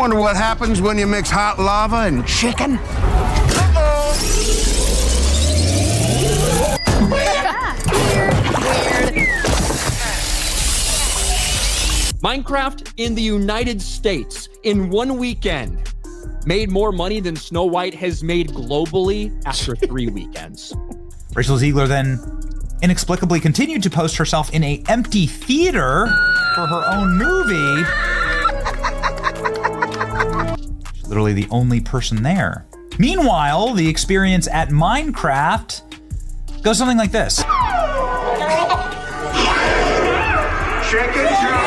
wonder what happens when you mix hot lava and chicken? Minecraft in the United States in one weekend made more money than Snow White has made globally after 3 weekends. Rachel Ziegler then inexplicably continued to post herself in an empty theater for her own movie. She's literally the only person there. Meanwhile, the experience at Minecraft goes something like this. Chicken chop!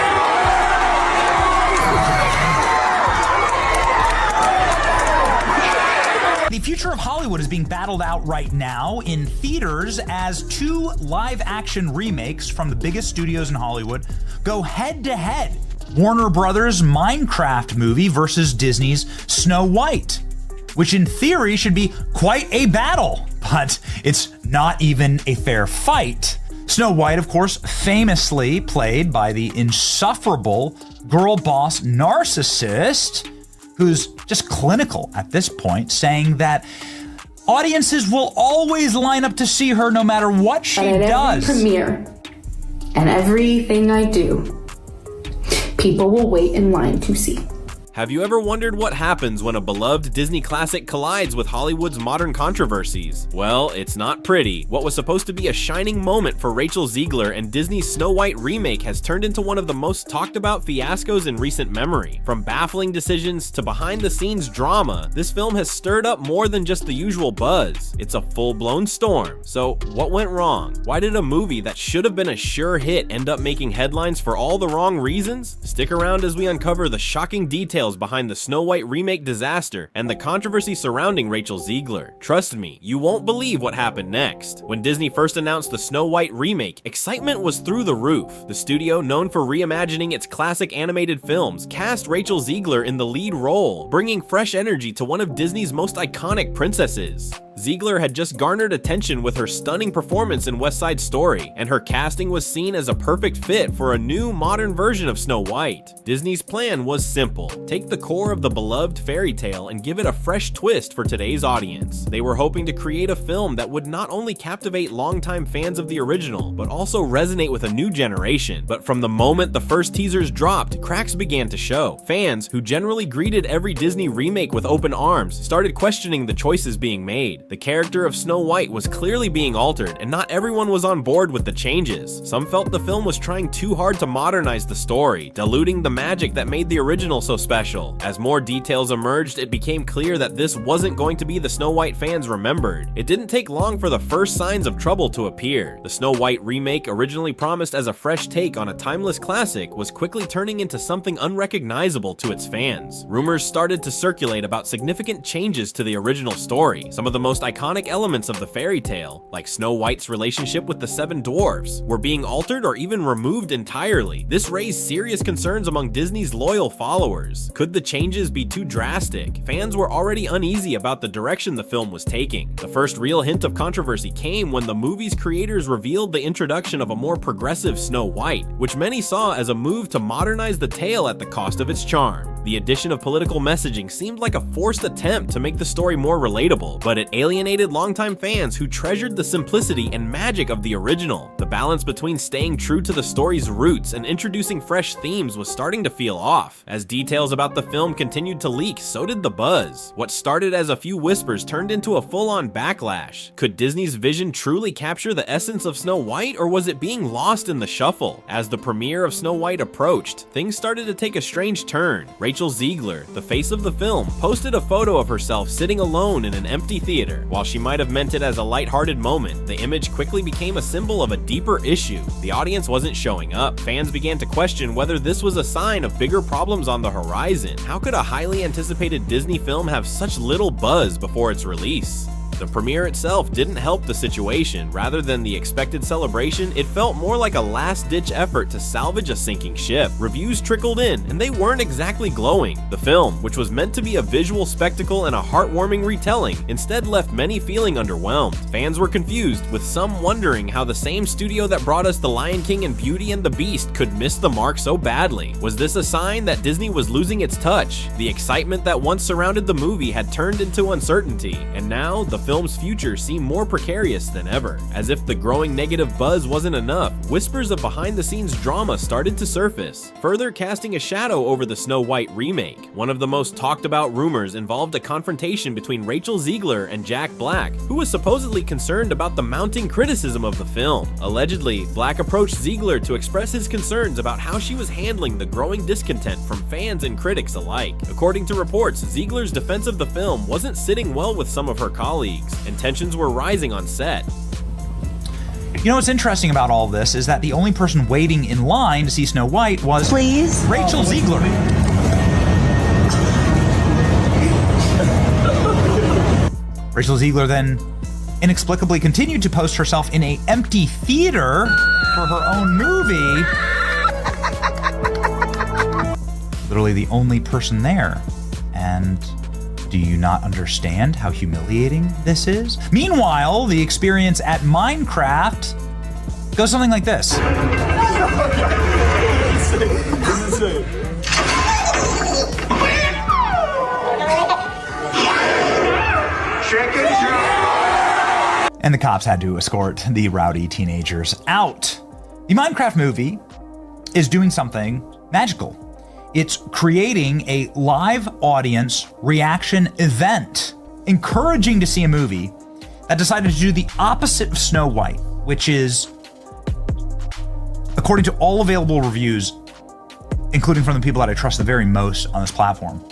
The future of Hollywood is being battled out right now in theaters as 2 live-action remakes from the biggest studios in Hollywood go head-to-head. Warner Brothers' Minecraft movie versus Disney's Snow White, which in theory should be quite a battle, but it's not even a fair fight. Snow White, of course, famously played by the insufferable girl boss narcissist, who's just clinical at this point, saying that audiences will always line up to see her no matter what she does. Every premiere and everything I do, people will wait in line to see. Have you ever wondered what happens when a beloved Disney classic collides with Hollywood's modern controversies? Well, it's not pretty. What was supposed to be a shining moment for Rachel Ziegler and Disney's Snow White remake has turned into one of the most talked about fiascos in recent memory. From baffling decisions to behind-the-scenes drama, this film has stirred up more than just the usual buzz. It's a full-blown storm. So, what went wrong? Why did a movie that should have been a sure hit end up making headlines for all the wrong reasons? Stick around as we uncover the shocking details behind the Snow White remake disaster and the controversy surrounding Rachel Ziegler. Trust me, you won't believe what happened next. When Disney first announced the Snow White remake, excitement was through the roof. The studio, known for reimagining its classic animated films, cast Rachel Ziegler in the lead role, bringing fresh energy to one of Disney's most iconic princesses. Ziegler had just garnered attention with her stunning performance in West Side Story, and her casting was seen as a perfect fit for a new, modern version of Snow White. Disney's plan was simple: take the core of the beloved fairy tale and give it a fresh twist for today's audience. They were hoping to create a film that would not only captivate longtime fans of the original, but also resonate with a new generation. But from the moment the first teasers dropped, cracks began to show. Fans, who generally greeted every Disney remake with open arms, started questioning the choices being made. The character of Snow White was clearly being altered, and not everyone was on board with the changes. Some felt the film was trying too hard to modernize the story, diluting the magic that made the original so special. As more details emerged, it became clear that this wasn't going to be the Snow White fans remembered. It didn't take long for the first signs of trouble to appear. The Snow White remake, originally promised as a fresh take on a timeless classic, was quickly turning into something unrecognizable to its fans. Rumors started to circulate about significant changes to the original story. Some of the most iconic elements of the fairy tale, like Snow White's relationship with the 7 dwarfs, were being altered or even removed entirely. This raised serious concerns among Disney's loyal followers. Could the changes be too drastic? Fans were already uneasy about the direction the film was taking. The first real hint of controversy came when the movie's creators revealed the introduction of a more progressive Snow White, which many saw as a move to modernize the tale at the cost of its charm. The addition of political messaging seemed like a forced attempt to make the story more relatable, but it alienated longtime fans who treasured the simplicity and magic of the original. The balance between staying true to the story's roots and introducing fresh themes was starting to feel off. As details about the film continued to leak, so did the buzz. What started as a few whispers turned into a full-on backlash. Could Disney's vision truly capture the essence of Snow White, or was it being lost in the shuffle? As the premiere of Snow White approached, things started to take a strange turn. Rachel Ziegler, the face of the film, posted a photo of herself sitting alone in an empty theater. While she might have meant it as a lighthearted moment, the image quickly became a symbol of a deeper issue. The audience wasn't showing up. Fans began to question whether this was a sign of bigger problems on the horizon. How could a highly anticipated Disney film have such little buzz before its release? The premiere itself didn't help the situation. Rather than the expected celebration, it felt more like a last-ditch effort to salvage a sinking ship. Reviews trickled in, and they weren't exactly glowing. The film, which was meant to be a visual spectacle and a heartwarming retelling, instead left many feeling underwhelmed. Fans were confused, with some wondering how the same studio that brought us The Lion King and Beauty and the Beast could miss the mark so badly. Was this a sign that Disney was losing its touch? The excitement that once surrounded the movie had turned into uncertainty, and now the film's future seemed more precarious than ever. As if the growing negative buzz wasn't enough, whispers of behind-the-scenes drama started to surface, further casting a shadow over the Snow White remake. One of the most talked about rumors involved a confrontation between Rachel Ziegler and Jack Black, who was supposedly concerned about the mounting criticism of the film. Allegedly, Black approached Ziegler to express his concerns about how she was handling the growing discontent from fans and critics alike. According to reports, Ziegler's defense of the film wasn't sitting well with some of her colleagues, and tensions were rising on set. You know what's interesting about all this is that the only person waiting in line to see Snow White was Rachel Ziegler. Rachel Ziegler then inexplicably continued to post herself in an empty theater for her own movie. Literally the only person there. And do you not understand how humiliating this is? Meanwhile, the experience at Minecraft goes something like this. Chicken chop! And the cops had to escort the rowdy teenagers out. The Minecraft movie is doing something magical. It's creating a live audience reaction event, encouraging to see a movie that decided to do the opposite of Snow White, which is, according to all available reviews, including from the people that I trust the very most on this platform,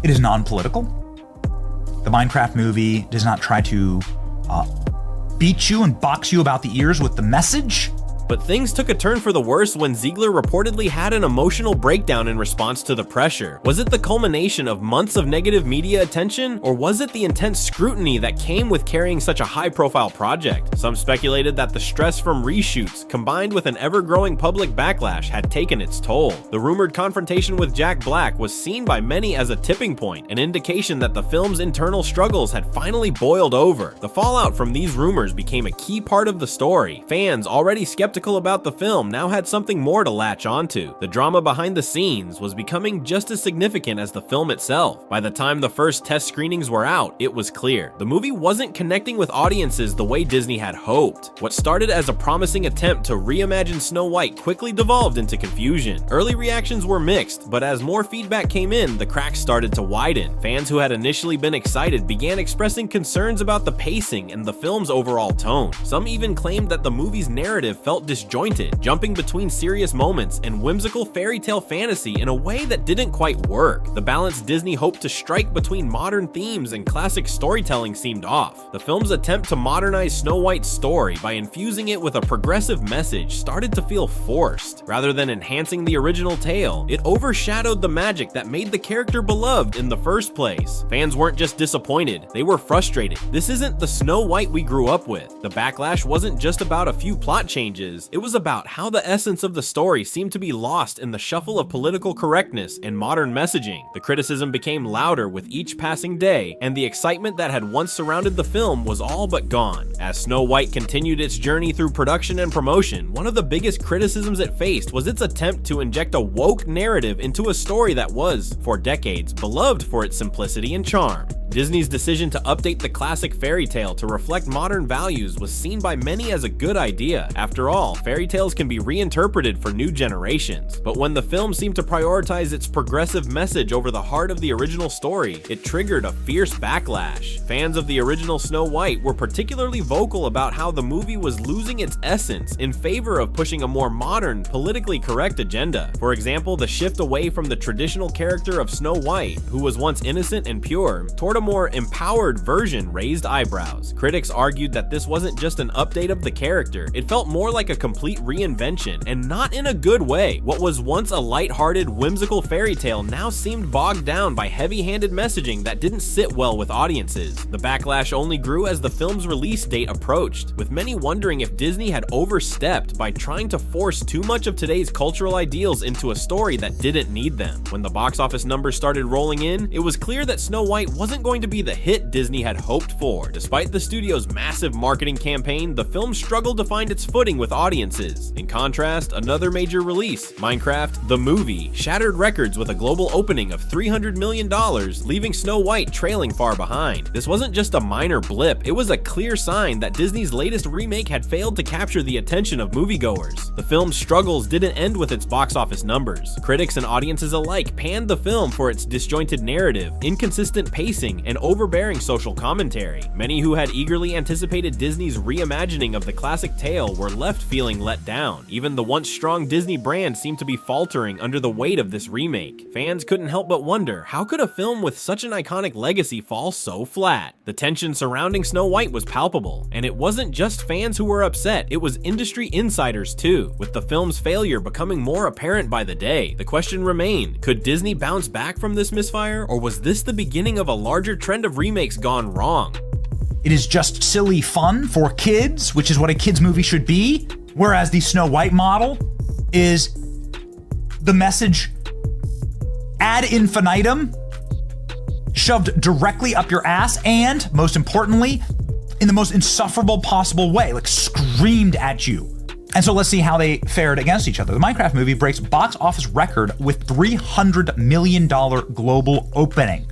it is non-political. The Minecraft movie does not try to beat you and box you about the ears with the message. But things took a turn for the worse when Ziegler reportedly had an emotional breakdown in response to the pressure. Was it the culmination of months of negative media attention, or was it the intense scrutiny that came with carrying such a high-profile project? Some speculated that the stress from reshoots, combined with an ever-growing public backlash, had taken its toll. The rumored confrontation with Jack Black was seen by many as a tipping point, an indication that the film's internal struggles had finally boiled over. The fallout from these rumors became a key part of the story. Fans, already skeptical about the film, now had something more to latch onto. The drama behind the scenes was becoming just as significant as the film itself. By the time the first test screenings were out, it was clear the movie wasn't connecting with audiences the way Disney had hoped. What started as a promising attempt to reimagine Snow White quickly devolved into confusion. Early reactions were mixed, but as more feedback came in, the cracks started to widen. Fans who had initially been excited began expressing concerns about the pacing and the film's overall tone. Some even claimed that the movie's narrative felt disjointed, jumping between serious moments and whimsical fairy tale fantasy in a way that didn't quite work. The balance Disney hoped to strike between modern themes and classic storytelling seemed off. The film's attempt to modernize Snow White's story by infusing it with a progressive message started to feel forced. Rather than enhancing the original tale, it overshadowed the magic that made the character beloved in the first place. Fans weren't just disappointed, they were frustrated. This isn't the Snow White we grew up with. The backlash wasn't just about a few plot changes, it was about how the essence of the story seemed to be lost in the shuffle of political correctness and modern messaging. The criticism became louder with each passing day, and the excitement that had once surrounded the film was all but gone. As Snow White continued its journey through production and promotion, one of the biggest criticisms it faced was its attempt to inject a woke narrative into a story that was, for decades, beloved for its simplicity and charm. Disney's decision to update the classic fairy tale to reflect modern values was seen by many as a good idea. After all, fairy tales can be reinterpreted for new generations. But when the film seemed to prioritize its progressive message over the heart of the original story, it triggered a fierce backlash. Fans of the original Snow White were particularly vocal about how the movie was losing its essence in favor of pushing a more modern, politically correct agenda. For example, the shift away from the traditional character of Snow White, who was once innocent and pure, toward a more empowered version raised eyebrows. Critics argued that this wasn't just an update of the character, it felt more like a complete reinvention, and not in a good way. What was once a lighthearted, whimsical fairy tale now seemed bogged down by heavy-handed messaging that didn't sit well with audiences. The backlash only grew as the film's release date approached, with many wondering if Disney had overstepped by trying to force too much of today's cultural ideals into a story that didn't need them. When the box office numbers started rolling in, it was clear that Snow White wasn't going to be the hit Disney had hoped for. Despite the studio's massive marketing campaign, the film struggled to find its footing with audiences. In contrast, another major release, Minecraft the Movie, shattered records with a global opening of $300 million, leaving Snow White trailing far behind. This wasn't just a minor blip, it was a clear sign that Disney's latest remake had failed to capture the attention of moviegoers. The film's struggles didn't end with its box office numbers. Critics and audiences alike panned the film for its disjointed narrative, inconsistent pacing, and overbearing social commentary. Many who had eagerly anticipated Disney's reimagining of the classic tale were left feeling let down. Even the once strong Disney brand seemed to be faltering under the weight of this remake. Fans couldn't help but wonder, how could a film with such an iconic legacy fall so flat? The tension surrounding Snow White was palpable, and it wasn't just fans who were upset, it was industry insiders too. With the film's failure becoming more apparent by the day, the question remained, could Disney bounce back from this misfire, or was this the beginning of a larger trend of remakes gone wrong? It is just silly fun for kids, which is what a kids movie should be, whereas the Snow White model is the message ad infinitum, shoved directly up your ass, and most importantly, in the most insufferable possible way, like screamed at you. And so let's see how they fared against each other. The Minecraft movie breaks box office record with $300 million global opening,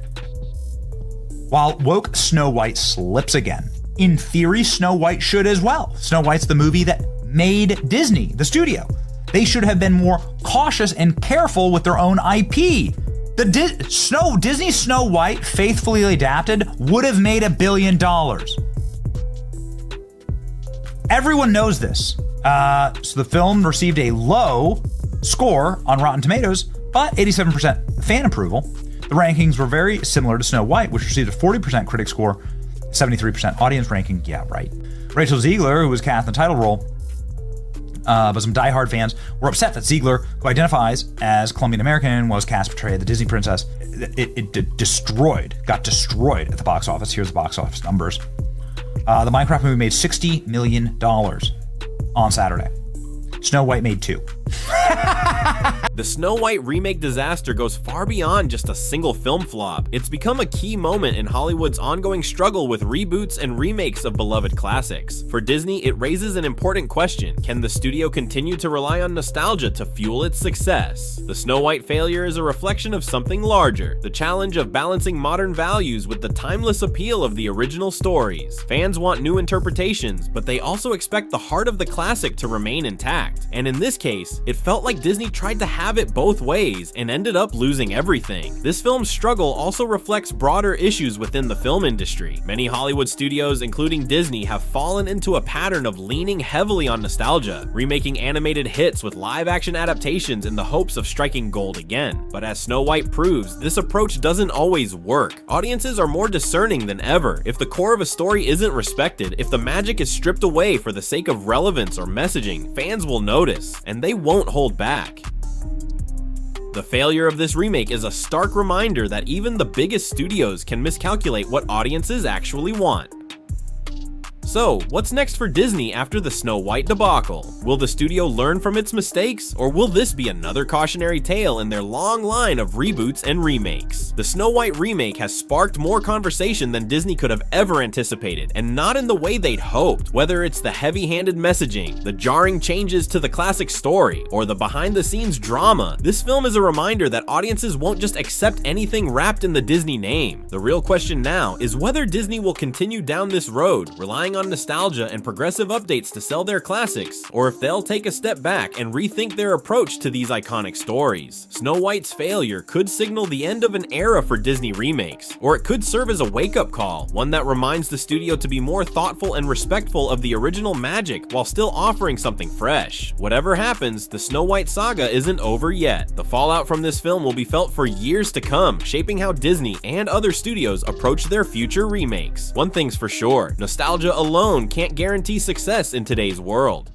while woke Snow White slips again. In theory, Snow White should as well. Snow White's the movie that made Disney, the studio. They should have been more cautious and careful with their own IP. The Disney Snow White, faithfully adapted, would have made $1 billion. Everyone knows this. So the film received a low score on Rotten Tomatoes, but 87% fan approval. The rankings were very similar to Snow White, which received a 40% critic score, 73% audience ranking. Yeah, right. Rachel Ziegler, who was cast in the title role, but some diehard fans were upset that Ziegler, who identifies as Colombian American, was cast to portray the Disney princess. It got destroyed at the box office. Here's the box office numbers. The Minecraft movie made $60 million on Saturday. Snow White made $2 million. The Snow White remake disaster goes far beyond just a single film flop. It's become a key moment in Hollywood's ongoing struggle with reboots and remakes of beloved classics. For Disney, it raises an important question. Can the studio continue to rely on nostalgia to fuel its success? The Snow White failure is a reflection of something larger, the challenge of balancing modern values with the timeless appeal of the original stories. Fans want new interpretations, but they also expect the heart of the classic to remain intact. And in this case, it felt like Disney tried to have it both ways and ended up losing everything. This film's struggle also reflects broader issues within the film industry. Many Hollywood studios, including Disney, have fallen into a pattern of leaning heavily on nostalgia, remaking animated hits with live-action adaptations in the hopes of striking gold again. But as Snow White proves, this approach doesn't always work. Audiences are more discerning than ever. If the core of a story isn't respected, if the magic is stripped away for the sake of relevance or messaging, fans will notice, and they won't hold back. The failure of this remake is a stark reminder that even the biggest studios can miscalculate what audiences actually want. So, what's next for Disney after the Snow White debacle? Will the studio learn from its mistakes, or will this be another cautionary tale in their long line of reboots and remakes? The Snow White remake has sparked more conversation than Disney could have ever anticipated, and not in the way they'd hoped. Whether it's the heavy-handed messaging, the jarring changes to the classic story, or the behind-the-scenes drama, this film is a reminder that audiences won't just accept anything wrapped in the Disney name. The real question now is whether Disney will continue down this road, relying on on nostalgia and progressive updates to sell their classics, or if they'll take a step back and rethink their approach to these iconic stories. Snow White's failure could signal the end of an era for Disney remakes, or it could serve as a wake-up call, one that reminds the studio to be more thoughtful and respectful of the original magic while still offering something fresh. Whatever happens, the Snow White saga isn't over yet. The fallout from this film will be felt for years to come, shaping how Disney and other studios approach their future remakes. One thing's for sure, nostalgia alone can't guarantee success in today's world.